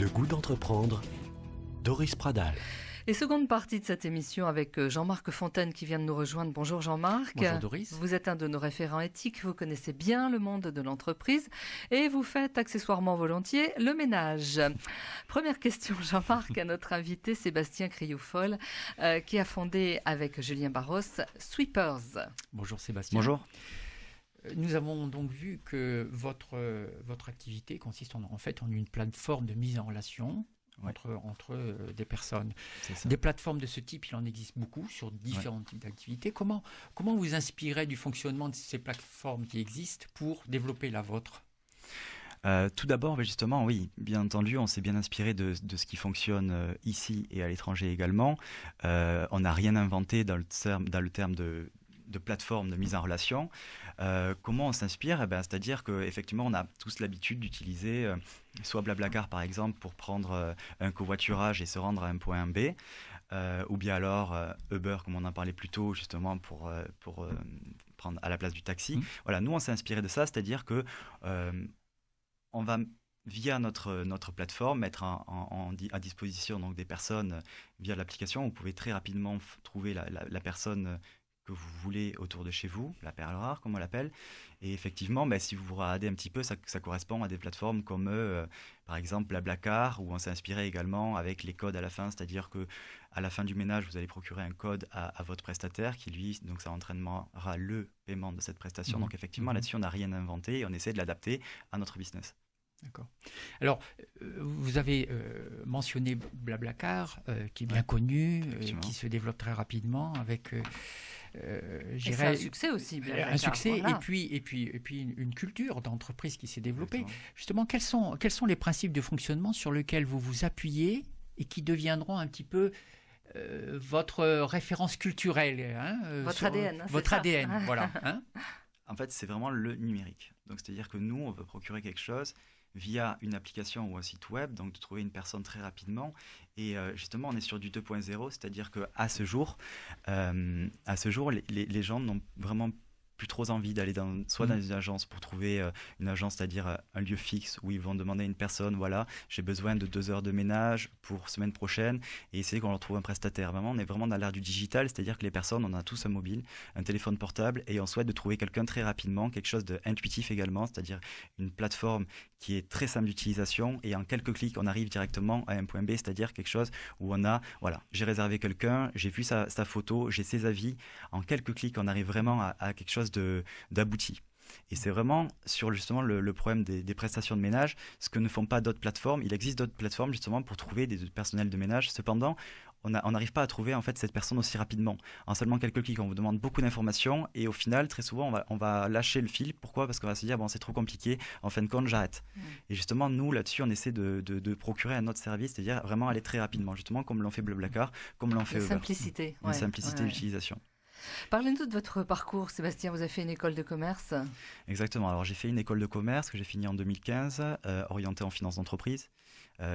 Le goût d'entreprendre, Doris Pradal. Et seconde partie de cette émission avec Jean-Marc Fontaine qui vient de nous rejoindre. Bonjour Jean-Marc. Bonjour Doris. Vous êtes un de nos référents éthiques, vous connaissez bien le monde de l'entreprise et vous faites accessoirement volontiers le ménage. Première question Jean-Marc à notre invité Sébastien Crioufol qui a fondé avec Julien Barros Sweepers. Bonjour Sébastien. Bonjour. Nous avons donc vu que votre activité consiste en une plateforme de mise en relation entre des personnes. Des plateformes de ce type, il en existe beaucoup sur différents types d'activités. Comment vous inspirez du fonctionnement de ces plateformes qui existent pour développer la vôtre ? Tout d'abord, justement, oui, bien entendu, on s'est bien inspiré de ce qui fonctionne ici et à l'étranger également. On n'a rien inventé dans le terme de plateforme de mise en relation. Comment on s'inspire ? C'est-à-dire qu'effectivement, on a tous l'habitude d'utiliser soit Blablacar, par exemple, pour prendre un covoiturage et se rendre à un point B, ou bien alors Uber, comme on en parlait plus tôt, justement, pour prendre à la place du taxi. Voilà, nous, on s'est inspiré de ça, c'est-à-dire que on va via notre plateforme, mettre à disposition donc, des personnes via l'application. Vous pouvez très rapidement trouver la personne que vous voulez autour de chez vous, la perle rare, comme on l'appelle. Et effectivement, si vous vous regardez un petit peu, ça correspond à des plateformes comme, par exemple, Blablacar, où on s'est inspiré également avec les codes à la fin, c'est-à-dire que à la fin du ménage, vous allez procurer un code à votre prestataire qui, lui, donc ça entraînera le paiement de cette prestation. Donc effectivement, là-dessus, on n'a rien inventé et on essaie de l'adapter à notre business. D'accord. Alors, vous avez mentionné Blablacar, qui est bien connu, qui se développe très rapidement avec... c'est un succès aussi, Blablacar. Un succès, voilà. et puis une culture d'entreprise qui s'est développée. Exactement. Justement, quels sont les principes de fonctionnement sur lesquels vous vous appuyez et qui deviendront un petit peu votre référence culturelle, votre ADN. Votre ADN, voilà. En fait, c'est vraiment le numérique. Donc, c'est-à-dire que nous, on veut procurer quelque chose via une application ou un site web, donc de trouver une personne très rapidement. Et justement, on est sur du 2.0, c'est-à-dire qu'à ce jour, les gens n'ont vraiment plus trop envie d'aller dans une agence pour trouver une agence, c'est-à-dire un lieu fixe où ils vont demander à une personne, voilà, j'ai besoin de 2 heures de ménage pour semaine prochaine, et essayer qu'on leur trouve un prestataire. Vraiment, on est vraiment dans l'ère du digital, c'est-à-dire que les personnes, on a tous un mobile, un téléphone portable, et on souhaite de trouver quelqu'un très rapidement, quelque chose d'intuitif également, c'est-à-dire une plateforme qui est très simple d'utilisation, et en quelques clics, on arrive directement à un point B, c'est-à-dire quelque chose où on a, voilà, j'ai réservé quelqu'un, j'ai vu sa photo, j'ai ses avis, en quelques clics, on arrive vraiment à quelque chose d'abouti. Et c'est vraiment sur justement le problème des prestations de ménage, ce que ne font pas d'autres plateformes. Il existe d'autres plateformes justement pour trouver des personnels de ménage. Cependant, on n'arrive pas à trouver en fait cette personne aussi rapidement. En seulement quelques clics, on vous demande beaucoup d'informations et au final, très souvent, on va lâcher le fil. Pourquoi ? Parce qu'on va se dire, bon, c'est trop compliqué. En fin de compte, j'arrête. Et justement, nous, là-dessus, on essaie de procurer un autre service, c'est-à-dire vraiment aller très rapidement, justement comme l'ont fait Blablacar, comme l'ont fait Uber. Simplicité. Une simplicité d'utilisation. Parlez-nous de votre parcours, Sébastien. Vous avez fait une école de commerce ? Exactement. Alors, j'ai fait une école de commerce que j'ai finie en 2015, orientée en finance d'entreprise.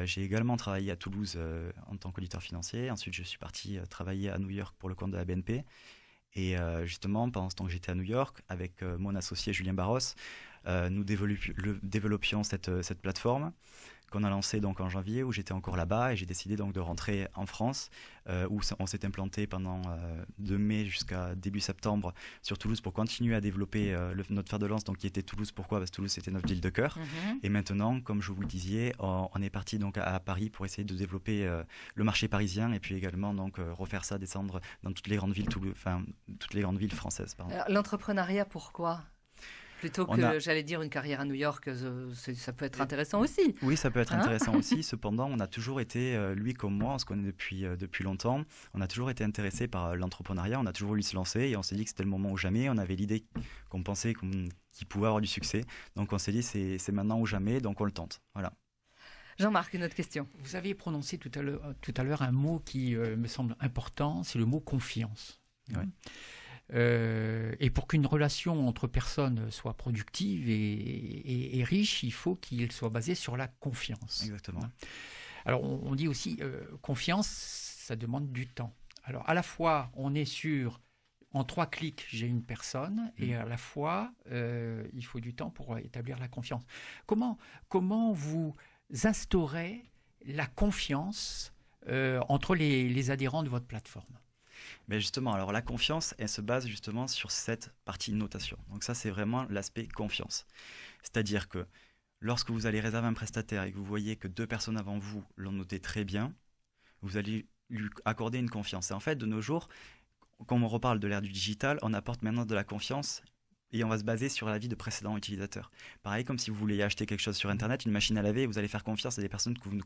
J'ai également travaillé à Toulouse en tant qu'auditeur financier. Ensuite, je suis parti travailler à New York pour le compte de la BNP. Et justement, pendant ce temps que j'étais à New York, avec mon associé Julien Barros, nous développions cette plateforme qu'on a lancée donc en janvier, où j'étais encore là-bas, et j'ai décidé donc de rentrer en France, où on s'est implanté pendant de mai jusqu'à début septembre sur Toulouse pour continuer à développer notre fer de lance, donc qui était Toulouse. Pourquoi ? Parce que Toulouse c'était notre ville de cœur. Et maintenant, comme je vous le disais, on est parti donc à Paris pour essayer de développer le marché parisien, et puis également donc refaire ça, descendre dans toutes les grandes villes, toutes les grandes villes françaises. Alors, l'entrepreneuriat, pourquoi ? Plutôt que, j'allais dire, une carrière à New York, ça peut être intéressant aussi. Oui, ça peut être intéressant aussi. Cependant, on a toujours été, lui comme moi, on se connaît depuis longtemps, on a toujours été intéressé par l'entrepreneuriat, on a toujours voulu se lancer et on s'est dit que c'était le moment ou jamais. On avait l'idée qu'on pensait qu'il pouvait avoir du succès. Donc on s'est dit c'est maintenant ou jamais, donc on le tente. Voilà. Jean-Marc, une autre question. Vous avez prononcé tout à l'heure un mot qui me semble important, c'est le mot confiance. Oui. Et pour qu'une relation entre personnes soit productive et riche, il faut qu'il soit basé sur la confiance. Exactement. Alors on dit aussi confiance, ça demande du temps. Alors à la fois on est sûr, en 3 clics j'ai une personne, et à la fois il faut du temps pour établir la confiance. Comment vous instaurez la confiance entre les adhérents de votre plateforme? Mais justement, alors la confiance, elle se base justement sur cette partie notation. Donc ça, c'est vraiment l'aspect confiance. C'est-à-dire que lorsque vous allez réserver un prestataire et que vous voyez que 2 personnes avant vous l'ont noté très bien, vous allez lui accorder une confiance. Et en fait, de nos jours, quand on reparle de l'ère du digital, on apporte maintenant de la confiance et on va se baser sur l'avis de précédents utilisateurs. Pareil, comme si vous vouliez acheter quelque chose sur Internet, une machine à laver, vous allez faire confiance à des personnes que vous ne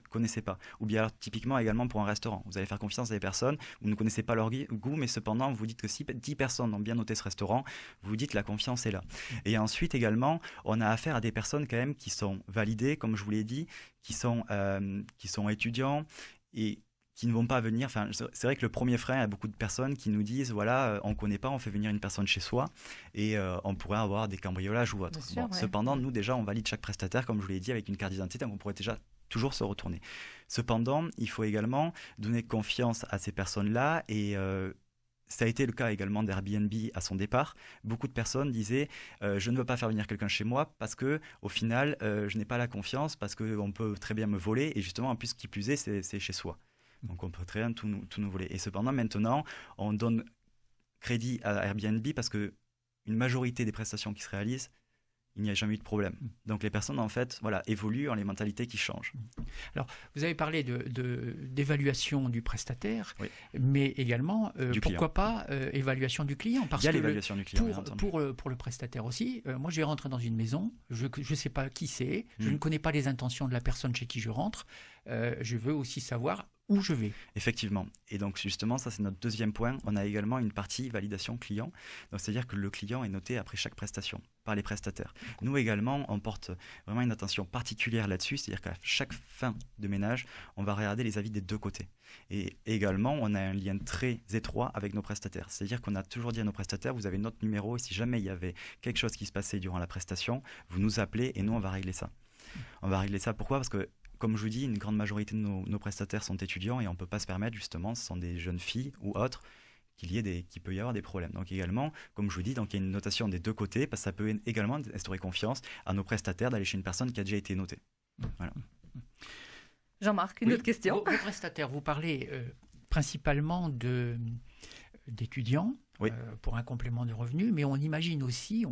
connaissez pas. Ou bien alors, typiquement également pour un restaurant, vous allez faire confiance à des personnes, vous ne connaissez pas leur goût, mais cependant, vous dites que si 10 personnes ont bien noté ce restaurant, vous dites que la confiance est là. Et ensuite également, on a affaire à des personnes quand même qui sont validées, comme je vous l'ai dit, qui sont étudiants et qui ne vont pas venir. Enfin, c'est vrai que le premier frein à beaucoup de personnes qui nous disent voilà, on ne connaît pas, on fait venir une personne chez soi et on pourrait avoir des cambriolages ou autre. Sûr, ouais. Cependant, nous déjà, on valide chaque prestataire, comme je vous l'ai dit, avec une carte d'identité, donc on pourrait déjà toujours se retourner. Cependant, il faut également donner confiance à ces personnes-là et ça a été le cas également d'Airbnb à son départ. Beaucoup de personnes disaient je ne veux pas faire venir quelqu'un chez moi parce que au final, je n'ai pas la confiance, parce qu'on peut très bien me voler et justement, en plus, qui plus est, c'est chez soi. Donc on peut très bien tout nous voler. Et cependant, maintenant, on donne crédit à Airbnb parce que une majorité des prestations qui se réalisent, il n'y a jamais eu de problème. Donc les personnes, en fait, voilà, évoluent en les mentalités qui changent. Alors, vous avez parlé d'évaluation du prestataire, oui. Mais également, pourquoi client. pas évaluation du client, parce il y a que l'évaluation du client, pour le prestataire aussi, moi je vais rentrer dans une maison, je ne sais pas qui c'est, je ne connais pas les intentions de la personne chez qui je rentre, je veux aussi savoir où je vais. Effectivement. Et donc justement, ça c'est notre deuxième point. On a également une partie validation client. Donc c'est-à-dire que le client est noté après chaque prestation par les prestataires. Nous également, on porte vraiment une attention particulière là-dessus. C'est-à-dire qu'à chaque fin de ménage, on va regarder les avis des 2 côtés. Et également, on a un lien très étroit avec nos prestataires. C'est-à-dire qu'on a toujours dit à nos prestataires, vous avez notre numéro et si jamais il y avait quelque chose qui se passait durant la prestation, vous nous appelez et nous on va régler ça. On va régler ça. Pourquoi ? Parce que comme je vous dis, une grande majorité de nos prestataires sont étudiants et on ne peut pas se permettre, justement, ce sont des jeunes filles ou autres, qu'il peut y avoir des problèmes. Donc également, comme je vous dis, donc il y a une notation des 2 côtés, parce que ça peut également instaurer confiance à nos prestataires d'aller chez une personne qui a déjà été notée. Voilà. Jean-Marc, une autre question. Vos prestataires, vous parlez principalement d'étudiants. Oui. Pour un complément de revenu, mais on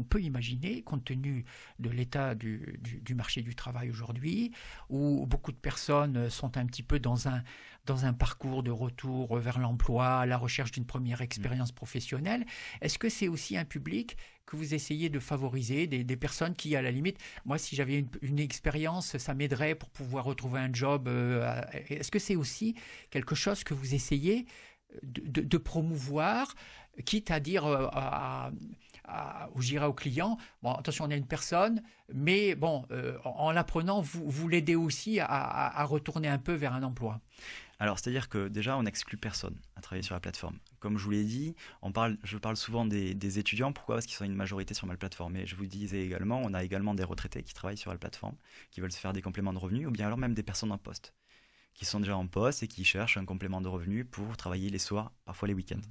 peut imaginer, compte tenu de l'état du marché du travail aujourd'hui, où beaucoup de personnes sont un petit peu dans un parcours de retour vers l'emploi, à la recherche d'une première expérience professionnelle, est-ce que c'est aussi un public que vous essayez de favoriser, des personnes qui, à la limite, moi si j'avais une expérience, ça m'aiderait pour pouvoir retrouver un job, est-ce que c'est aussi quelque chose que vous essayez de promouvoir, quitte à dire j'irai au client, bon, attention, on a une personne, mais bon, en l'apprenant, vous l'aidez aussi à retourner un peu vers un emploi. Alors, c'est-à-dire que déjà, on n'exclut personne à travailler sur la plateforme. Comme je vous l'ai dit, je parle souvent des étudiants. Pourquoi ? Parce qu'ils sont une majorité sur ma plateforme. Mais je vous disais également, on a également des retraités qui travaillent sur la plateforme, qui veulent se faire des compléments de revenus, ou bien alors même des personnes en poste, qui sont déjà en poste et qui cherchent un complément de revenus pour travailler les soirs, parfois les week-ends.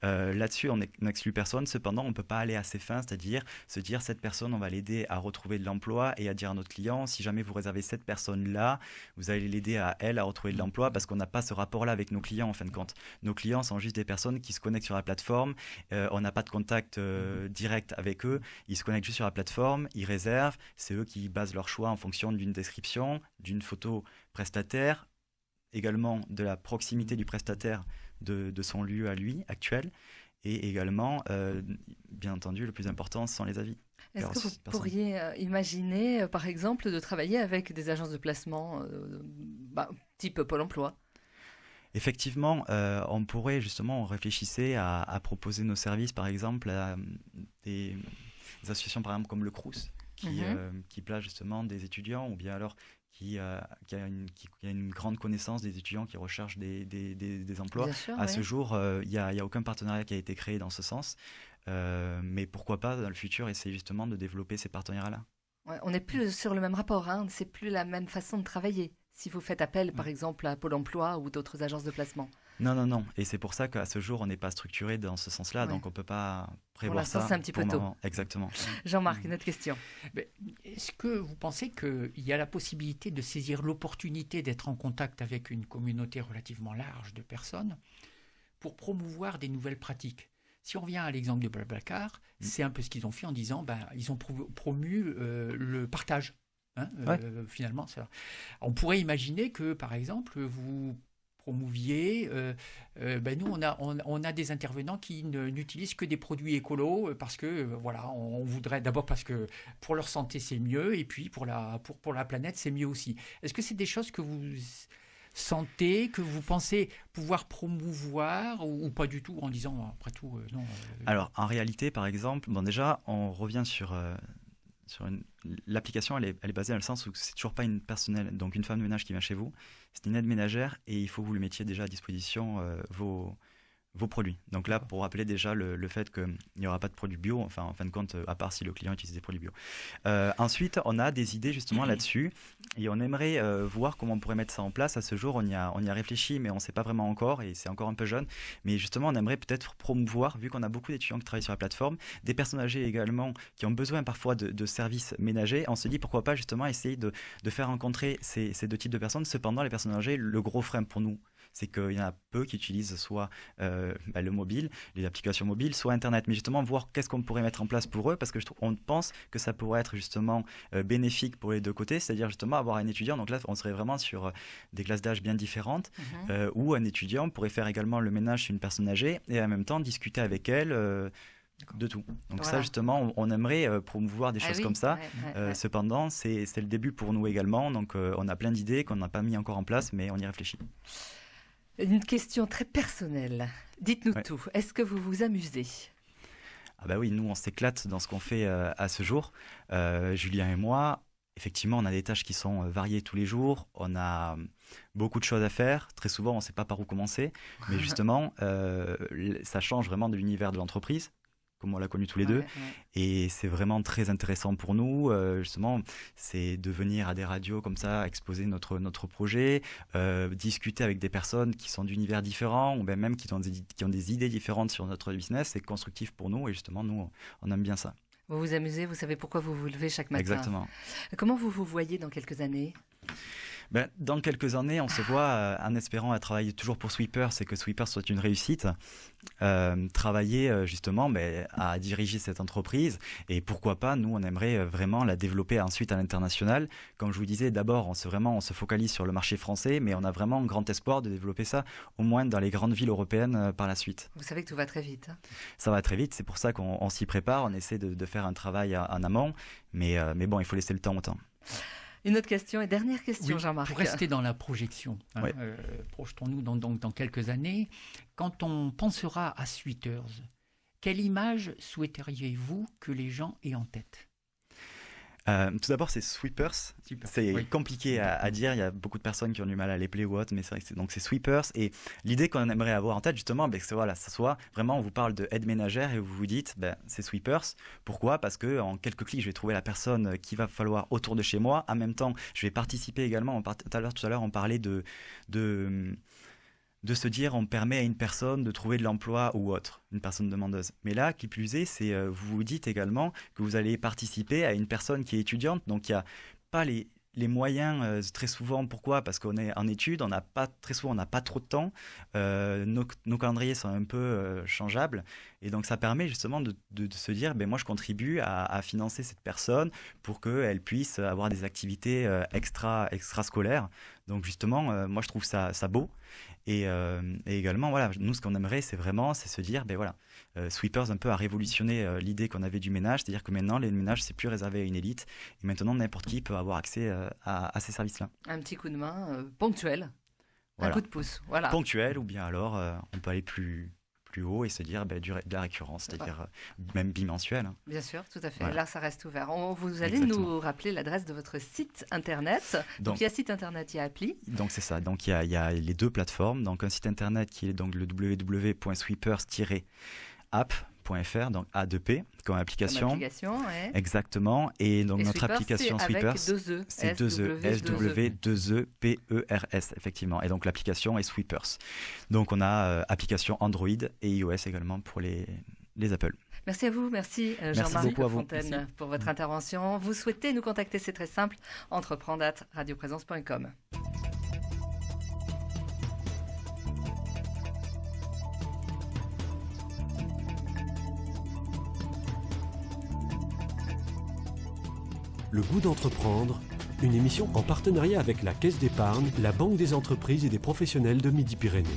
Là-dessus, on n'exclut personne. Cependant, on ne peut pas aller assez fin, c'est-à-dire se dire cette personne, on va l'aider à retrouver de l'emploi et à dire à notre client, si jamais vous réservez cette personne-là, vous allez l'aider à retrouver de l'emploi, parce qu'on n'a pas ce rapport-là avec nos clients en fin de compte. Nos clients sont juste des personnes qui se connectent sur la plateforme, on n'a pas de contact direct avec eux, ils se connectent juste sur la plateforme, ils réservent, c'est eux qui basent leur choix en fonction d'une description, d'une photo prestataire, également de la proximité du prestataire de son lieu à lui actuel, et également, bien entendu, le plus important, ce sont les avis. Est-ce que vous pourriez imaginer, par exemple, de travailler avec des agences de placement type Pôle emploi ? Effectivement, on pourrait justement, on réfléchissait à proposer nos services, par exemple, à des associations, par exemple, comme le Crous, qui place justement des étudiants, ou bien alors qui a une grande connaissance des étudiants qui recherchent des emplois. Sûr, à ce jour, il n'y a aucun partenariat qui a été créé dans ce sens. Mais pourquoi pas, dans le futur, essayer justement de développer ces partenariats-là. Ouais, on n'est plus sur le même rapport, hein. C'est plus la même façon de travailler, si vous faites appel, par exemple, à Pôle emploi ou d'autres agences de placement. Non. Et c'est pour ça qu'à ce jour, on n'est pas structuré dans ce sens-là, Ouais. donc on ne peut pas prévoir Pour l'instant, ça. c'est un petit peu pour le tôt. moment. Exactement. Jean-Marc, une autre question. Mais est-ce que vous pensez qu'il y a la possibilité de saisir l'opportunité d'être en contact avec une communauté relativement large de personnes pour promouvoir des nouvelles pratiques? Si on revient à l'exemple de Blablacar, c'est un peu ce qu'ils ont fait en disant ils ont promu le partage. Finalement, ça. On pourrait imaginer que, par exemple, vous promouviez, nous on a des intervenants qui n'utilisent que des produits écolos parce que on voudrait d'abord parce que pour leur santé c'est mieux et puis pour la planète c'est mieux aussi. Est-ce que c'est des choses que vous sentez, que vous pensez pouvoir promouvoir ou pas du tout en disant après tout non Alors en réalité, par exemple, déjà on revient sur l'application, elle est basée dans le sens où c'est toujours pas une personnelle, donc une femme de ménage qui vient chez vous, c'est une aide ménagère et il faut que vous lui mettiez déjà à disposition vos produits. Donc là, pour rappeler déjà le fait qu'il n'y aura pas de produits bio, enfin en fin de compte, à part si le client utilise des produits bio. Ensuite, on a des idées justement là-dessus et on aimerait voir comment on pourrait mettre ça en place. À ce jour, on y a réfléchi, mais on ne sait pas vraiment encore et c'est encore un peu jeune. Mais justement, on aimerait peut-être promouvoir, vu qu'on a beaucoup d'étudiants qui travaillent sur la plateforme, des personnes âgées également qui ont besoin parfois de services ménagers. On se dit pourquoi pas justement essayer de faire rencontrer ces deux types de personnes. Cependant, les personnes âgées, le gros frein pour nous, c'est qu'il y en a peu qui utilisent soit le mobile, les applications mobiles, soit Internet. Mais justement, voir qu'est-ce qu'on pourrait mettre en place pour eux, parce qu'on pense que ça pourrait être justement bénéfique pour les deux côtés, c'est-à-dire justement avoir un étudiant. Donc là, on serait vraiment sur des classes d'âge bien différentes, où un étudiant pourrait faire également le ménage chez une personne âgée et en même temps discuter avec elle de tout. Donc ça, justement, on aimerait promouvoir des choses comme ça. Cependant, c'est le début pour nous également. Donc on a plein d'idées qu'on n'a pas mis encore en place, mais on y réfléchit. Une question très personnelle. Dites-nous tout. Est-ce que vous vous amusez ? Ah bah oui, nous on s'éclate dans ce qu'on fait à ce jour. Julien et moi, effectivement, on a des tâches qui sont variées tous les jours. On a beaucoup de choses à faire. Très souvent, on ne sait pas par où commencer. Mais justement, ça change vraiment de l'univers de l'entreprise, comme on l'a connu tous les deux. Et c'est vraiment très intéressant pour nous. Justement, c'est de venir à des radios comme ça, exposer notre projet, discuter avec des personnes qui sont d'univers différents ou même qui ont des idées différentes sur notre business. C'est constructif pour nous et justement, nous, on aime bien ça. Vous vous amusez, vous savez pourquoi vous vous levez chaque matin. Exactement. Comment vous vous voyez dans quelques années ? Dans quelques années, on se voit en espérant à travailler toujours pour Sweepers et que Sweepers soit une réussite, travailler justement à diriger cette entreprise et pourquoi pas, nous on aimerait vraiment la développer ensuite à l'international. Comme je vous disais, d'abord on se focalise sur le marché français, mais on a vraiment un grand espoir de développer ça au moins dans les grandes villes européennes par la suite. Vous savez que tout va très vite. Ça va très vite, c'est pour ça qu'on s'y prépare, on essaie de faire un travail en amont, mais bon, il faut laisser le temps au temps. Une autre question et dernière question, oui, Jean-Marc. Pour rester dans la projection, projetons-nous dans quelques années. Quand on pensera à Sweeters, quelle image souhaiteriez-vous que les gens aient en tête ? Tout d'abord, c'est Sweepers. C'est compliqué à dire. Il y a beaucoup de personnes qui ont du mal à les player ou autre, mais c'est vrai que c'est Sweepers. Et l'idée qu'on aimerait avoir en tête, justement, c'est ça soit vraiment, on vous parle de aide ménagère et vous vous dites, c'est Sweepers. Pourquoi ? Parce que en quelques clics, je vais trouver la personne qu'il va falloir autour de chez moi. En même temps, je vais participer également. Tout à l'heure, on parlait de se dire on permet à une personne de trouver de l'emploi ou autre, une personne demandeuse. Mais là, qui plus est, vous vous dites également que vous allez participer à une personne qui est étudiante, donc il n'y a pas les moyens très souvent. Pourquoi ? Parce qu'on est en études, on n'a pas trop de temps, nos calendriers sont un peu changeables, et donc ça permet justement de se dire moi je contribue à financer cette personne pour qu'elle puisse avoir des activités extrascolaires. Donc justement, moi je trouve ça beau. Et également, nous, ce qu'on aimerait, c'est se dire, Sweepers un peu a révolutionné l'idée qu'on avait du ménage, c'est-à-dire que maintenant, les ménages, c'est plus réservé à une élite, et maintenant, n'importe qui peut avoir accès à ces services-là. Un petit coup de main ponctuel, voilà. Un coup de pouce, voilà. Ponctuel, ou bien alors, on peut aller plus haut et se dire de la récurrence, c'est-à-dire même bimensuel. Hein. Bien sûr, tout à fait. Voilà. Là, ça reste ouvert. Vous allez Exactement. nous rappeler l'adresse de votre site internet. Donc il y a site internet, il y a appli. Donc c'est ça. Donc il y a les deux plateformes. Donc un site internet qui est donc le www.sweepers-app.com sweepers.fr, donc A2P comme application. Comme application, ouais. Exactement. Et donc Et notre Sweepers, application c'est Sweepers, avec 2 E. c'est 2 E, SW2EPERS, effectivement. Et donc l'application est Sweepers. Donc on a application Android et iOS également pour les Apple. Merci à vous, merci Jean-Marc Fontaine pour votre intervention. Vous souhaitez nous contacter, c'est très simple, entreprendre@radioprésence.com. Le goût d'entreprendre, une émission en partenariat avec la Caisse d'épargne, la Banque des entreprises et des professionnels de Midi-Pyrénées.